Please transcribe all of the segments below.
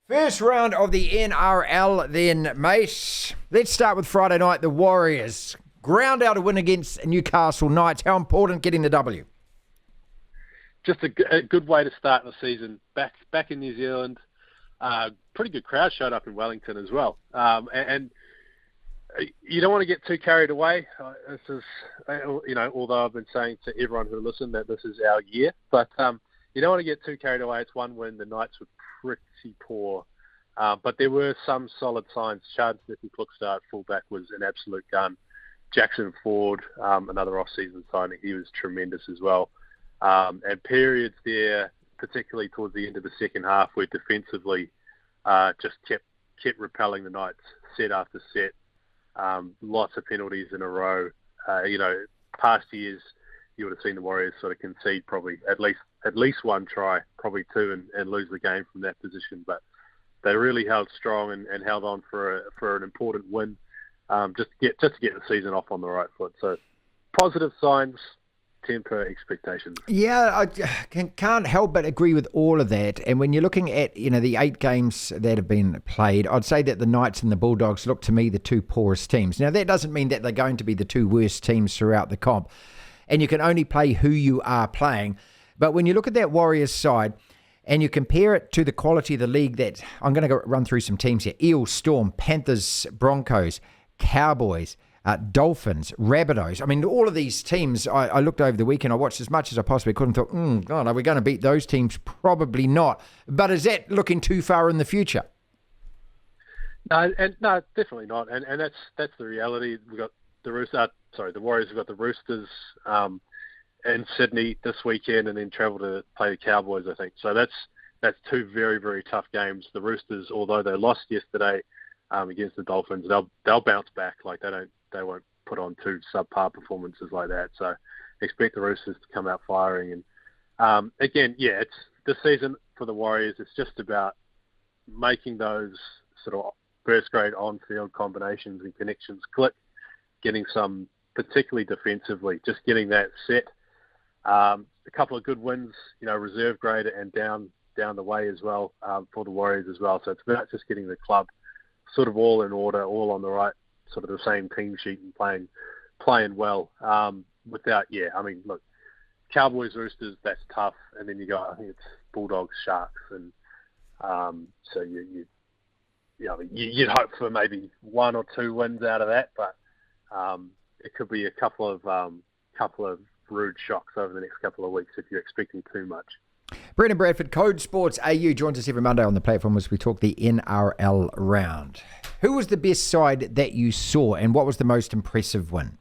First round of the NRL then, mate. Let's start with Friday night. The Warriors ground out a win against Newcastle Knights. How important getting the W? Just a good way to start the season. Back in New Zealand, pretty good crowd showed up in Wellington as well. And you don't want to get too carried away. This is, although I've been saying to everyone who listens that this is our year, but you don't want to get too carried away. It's one win. The Knights were pretty poor, but there were some solid signs. Chad Plunket, fullback, was an absolute gun. Jackson Ford, another off-season signing, he was tremendous as well. And periods there, particularly towards the end of the second half, where defensively just kept repelling the Knights set after set. Lots of penalties in a row. Past years, you would have seen the Warriors sort of concede probably at least one try, probably two, and lose the game from that position. But they really held strong and held on for an important win, just to get the season off on the right foot. So positive signs. Temper expectations. Yeah, I can't help but agree with all of that. And when you're looking at the 8 games that have been played, I'd say that the Knights and the Bulldogs look to me the two poorest teams. Now, that doesn't mean that they're going to be the two worst teams throughout the comp. And you can only play who you are playing. But when you look at that Warriors side and you compare it to the quality of the league, that I'm going to run through some teams here: Eels, Storm, Panthers, Broncos, Cowboys, Dolphins, Rabbitohs. I mean, all of these teams, I looked over the weekend, I watched as much as I possibly could and thought, God, are we going to beat those teams? Probably not. But is that looking too far in the future? No, definitely not. And that's the reality. We've got the Warriors have got the Roosters in Sydney this weekend, and then travel to play the Cowboys, I think. So that's two very, very tough games. The Roosters, although they lost yesterday against the Dolphins, they'll bounce back. Like they won't put on two subpar performances like that. So expect the Roosters to come out firing. And again, it's this season for the Warriors. It's just about making those sort of first grade on-field combinations and connections click, getting some, particularly defensively, just getting that set. A couple of good wins, reserve grade and down the way as well for the Warriors as well. So it's about just getting the club sort of all in order, all on the right, sort of the same team sheet and playing well. Look, Cowboys, Roosters, that's tough, and then you got, I think it's Bulldogs, Sharks, and so you'd hope for maybe one or two wins out of that, but it could be a couple of rude shocks over the next couple of weeks if you're expecting too much. Brendan Bradford, CodeSports AU, joins us every Monday on the platform as we talk the NRL round. Who was the best side that you saw, and what was the most impressive one?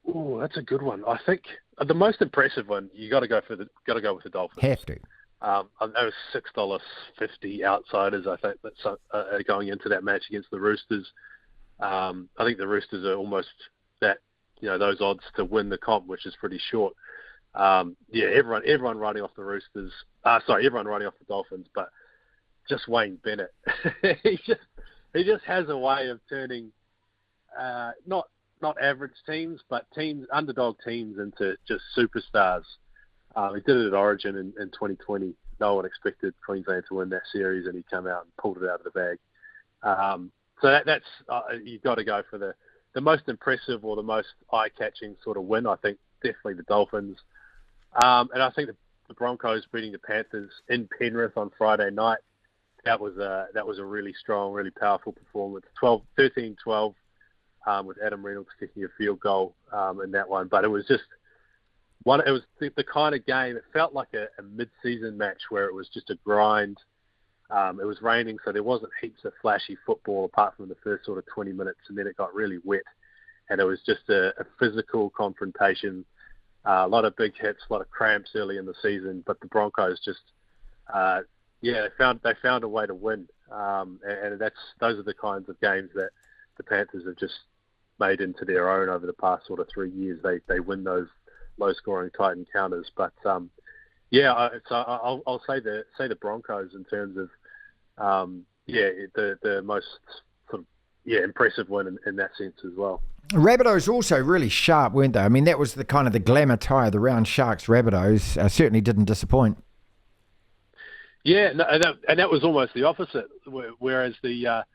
Oh, that's a good one. I think the most impressive one, you got to go with the Dolphins. Have to. It was $6.50 outsiders, I think, that's going into that match against the Roosters. I think the Roosters are almost that, those odds to win the comp, which is pretty short. Everyone writing off the Roosters. Everyone writing off the Dolphins, but just Wayne Bennett. he just has a way of turning not average teams, but underdog teams into just superstars. He did it at Origin in 2020. No one expected Queensland to win that series, and he came out and pulled it out of the bag. So that's you've got to go for the most impressive or the most eye-catching sort of win. I think definitely the Dolphins. And I think the Broncos beating the Panthers in Penrith on Friday night, that was a really strong, really powerful performance. 13-12 with Adam Reynolds kicking a field goal in that one. But it was just it was the kind of game, it felt like a mid-season match where it was just a grind. It was raining, so there wasn't heaps of flashy football apart from the first sort of 20 minutes, and then it got really wet. And it was just a physical confrontation. A lot of big hits, a lot of cramps early in the season, but the Broncos just, they found a way to win, and those are the kinds of games that the Panthers have just made into their own over the past sort of 3 years. They win those low-scoring tight encounters, but I'll say the Broncos in terms of the most sort of impressive win in that sense as well. Rabbitohs also really sharp, weren't they? I mean, that was the kind of the glamour tie of the round. Sharks, Rabbitohs certainly didn't disappoint. Yeah, no, and that was almost the opposite. Whereas the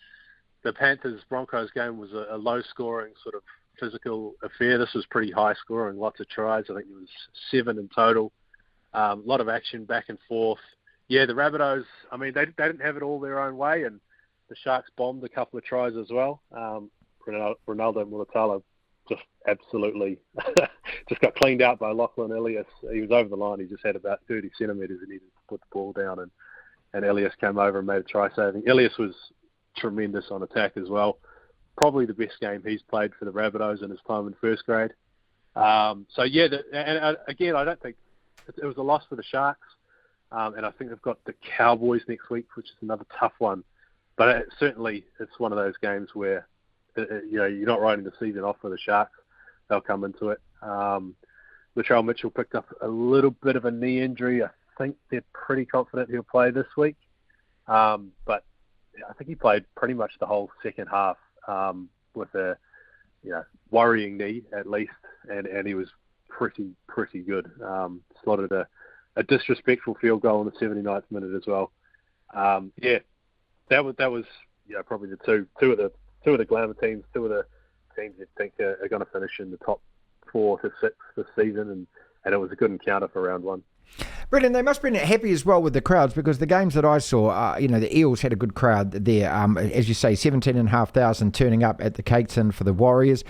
Panthers Broncos game was a low scoring sort of physical affair. This was pretty high scoring, lots of tries. I think it was 7 in total. A lot of action back and forth. Yeah, the Rabbitohs, I mean, they didn't have it all their own way, and the Sharks bombed a couple of tries as well. Ronaldo Mulatalo just absolutely just got cleaned out by Lachlan Ilias. He was over the line. He just had about 30 centimetres and he needed to put the ball down, and Ilias came over and made a try saving. Ilias was tremendous on attack as well. Probably the best game he's played for the Rabbitohs in his time in first grade. So yeah, again, I don't think it was a loss for the Sharks, and I think they've got the Cowboys next week, which is another tough one. But certainly, it's one of those games where you're not writing the season off for the Sharks. They'll come into it. Latrell Mitchell picked up a little bit of a knee injury. I think they're pretty confident he'll play this week. But I think he played pretty much the whole second half with a worrying knee at least, and he was pretty good. Slotted a disrespectful field goal in the 79th minute as well. That was probably the two of the glamour teams, two of the teams you'd think are going to finish in the top 4 to 6 this season, and it was a good encounter for round 1. Brilliant. They must have been happy as well with the crowds, because the games that I saw, the Eels had a good crowd there. As you say, 17,500 turning up at the Cake Tin for the Warriors,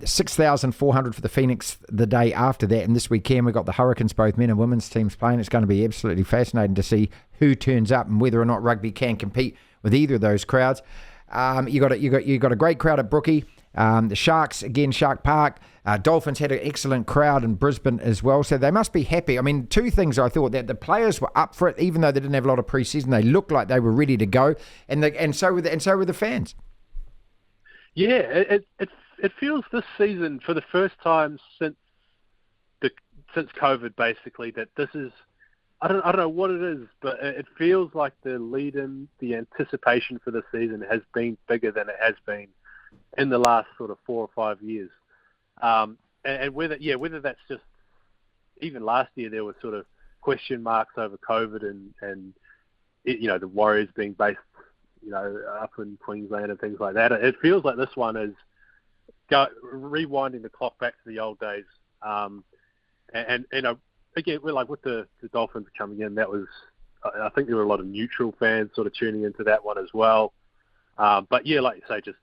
6,400 for the Phoenix the day after that. And this weekend we've got the Hurricanes, both men and women's teams playing. It's going to be absolutely fascinating to see who turns up and whether or not rugby can compete with either of those crowds. You got a great crowd at Brookie. The Sharks, again, Shark Park. Dolphins had an excellent crowd in Brisbane as well, so they must be happy. I mean, two things I thought, that the players were up for it, even though they didn't have a lot of pre-season. They looked like they were ready to go, and so were the fans. Yeah, it feels this season, for the first time since COVID, basically, that this is, I don't know what it is, but it feels like the lead-in, the anticipation for the season has been bigger than it has been in the last sort of 4 or 5 years. And whether that's just, even last year there were sort of question marks over COVID and the Warriors being based, up in Queensland and things like that. It feels like this one is rewinding the clock back to the old days. And again, we're like with the Dolphins coming in, that was, I think there were a lot of neutral fans sort of tuning into that one as well. But yeah, like you say, just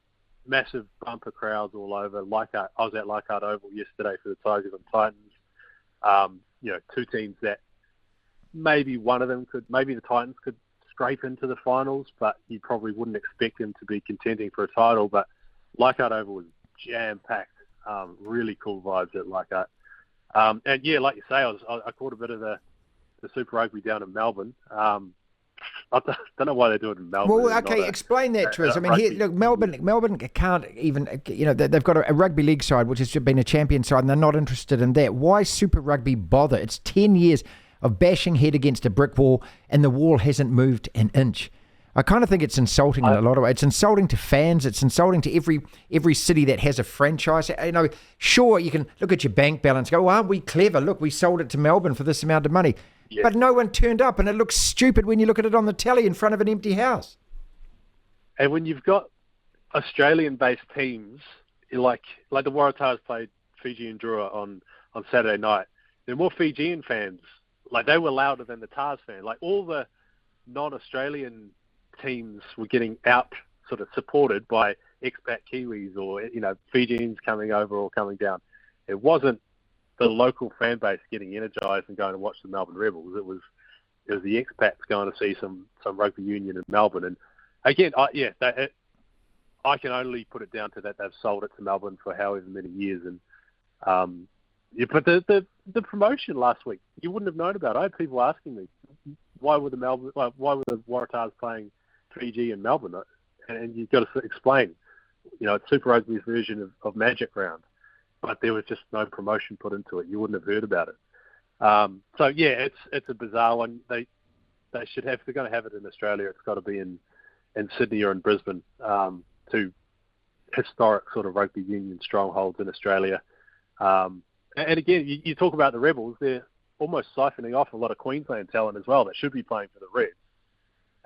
massive bumper crowds all over. I was at Leichhardt Oval yesterday for the Tigers and Titans. Two teams that maybe one of them maybe the Titans could scrape into the finals, but you probably wouldn't expect them to be contending for a title. But Leichhardt Oval was jam-packed. Really cool vibes at Leichhardt. And yeah, like you say, I caught a bit of the Super Rugby down in Melbourne. I don't know why they do it in Melbourne. Well, okay, explain that to us. I mean, here, look, Melbourne can't even, they've got a rugby league side, which has been a champion side, and they're not interested in that. Why Super Rugby bother? It's 10 years of bashing head against a brick wall, and the wall hasn't moved an inch. I kind of think it's insulting in a lot of ways. It's insulting to fans. It's insulting to every city that has a franchise. Sure, you can look at your bank balance and go, well, aren't we clever? Look, we sold it to Melbourne for this amount of money. Yeah. But no one turned up, and it looks stupid when you look at it on the telly in front of an empty house. And when you've got Australian-based teams, like the Waratahs played Fiji and Drua on Saturday night, there are more Fijian fans. Like, they were louder than the Tars fans. Like, all the non-Australian teams were getting out sort of supported by expat Kiwis or, Fijians coming over or coming down. It wasn't the local fan base getting energized and going to watch the Melbourne Rebels. It was the expats going to see some rugby union in Melbourne. And again, I can only put it down to that they've sold it to Melbourne for however many years. And but the promotion last week, you wouldn't have known about it. I had people asking me, why were the Waratahs playing Fiji and Melbourne? And you've got to explain, it's Super Rugby's version of Magic Round. But there was just no promotion put into it. You wouldn't have heard about it. So yeah, it's a bizarre one. They should have. If they're going to have it in Australia, it's got to be in Sydney or in Brisbane, two historic sort of rugby union strongholds in Australia. And again, you talk about the Rebels. They're almost siphoning off a lot of Queensland talent as well that should be playing for the Reds.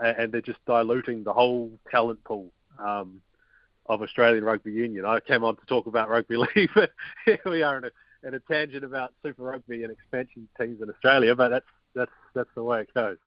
and they're just diluting the whole talent pool of Australian Rugby Union. I came on to talk about rugby league, but here we are in a tangent about Super Rugby and expansion teams in Australia. But that's the way it goes.